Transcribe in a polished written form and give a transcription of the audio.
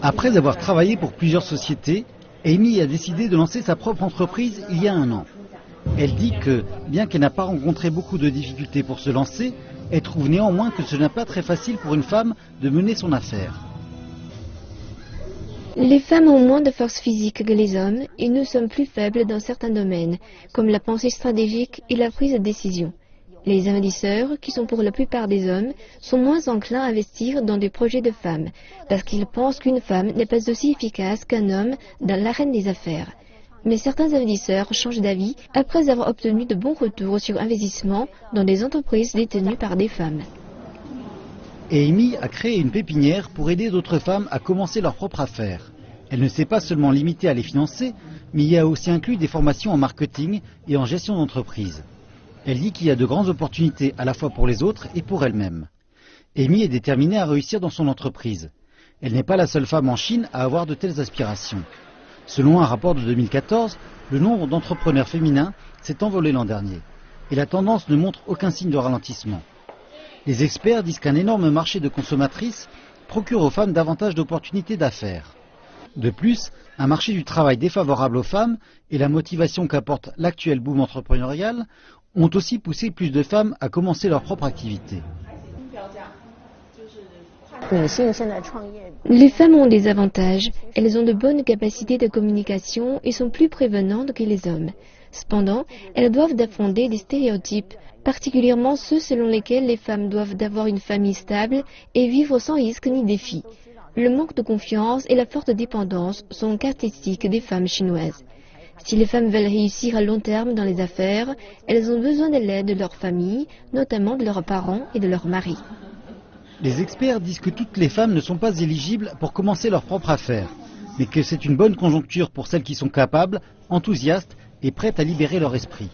Après avoir travaillé pour plusieurs sociétés, Amy a décidé de lancer sa propre entreprise il y a 1 an. Elle dit que, bien qu'elle n'a pas rencontré beaucoup de difficultés pour se lancer, elle trouve néanmoins que ce n'est pas très facile pour une femme de mener son affaire. Les femmes ont moins de force physique que les hommes et nous sommes plus faibles dans certains domaines, comme la pensée stratégique et la prise de décision. Les investisseurs, qui sont pour la plupart des hommes, sont moins enclins à investir dans des projets de femmes, parce qu'ils pensent qu'une femme n'est pas aussi efficace qu'un homme dans l'arène des affaires. Mais certains investisseurs changent d'avis après avoir obtenu de bons retours sur investissement dans des entreprises détenues par des femmes. Amy a créé une pépinière pour aider d'autres femmes à commencer leur propre affaire. Elle ne s'est pas seulement limitée à les financer, mais y a aussi inclus des formations en marketing et en gestion d'entreprise. Elle dit qu'il y a de grandes opportunités à la fois pour les autres et pour elle-même. Amy est déterminée à réussir dans son entreprise. Elle n'est pas la seule femme en Chine à avoir de telles aspirations. Selon un rapport de 2014, le nombre d'entrepreneurs féminins s'est envolé l'an dernier. Et la tendance ne montre aucun signe de ralentissement. Les experts disent qu'un énorme marché de consommatrices procure aux femmes davantage d'opportunités d'affaires. De plus, un marché du travail défavorable aux femmes et la motivation qu'apporte l'actuel boom entrepreneurial ont aussi poussé plus de femmes à commencer leur propre activité. Les femmes ont des avantages. Elles ont de bonnes capacités de communication et sont plus prévenantes que les hommes. Cependant, elles doivent affronter des stéréotypes, particulièrement ceux selon lesquels les femmes doivent avoir une famille stable et vivre sans risque ni défi. Le manque de confiance et la forte dépendance sont caractéristiques des femmes chinoises. Si les femmes veulent réussir à long terme dans les affaires, elles ont besoin de l'aide de leur famille, notamment de leurs parents et de leur mari. Les experts disent que toutes les femmes ne sont pas éligibles pour commencer leur propre affaire, mais que c'est une bonne conjoncture pour celles qui sont capables, enthousiastes et prêtes à libérer leur esprit.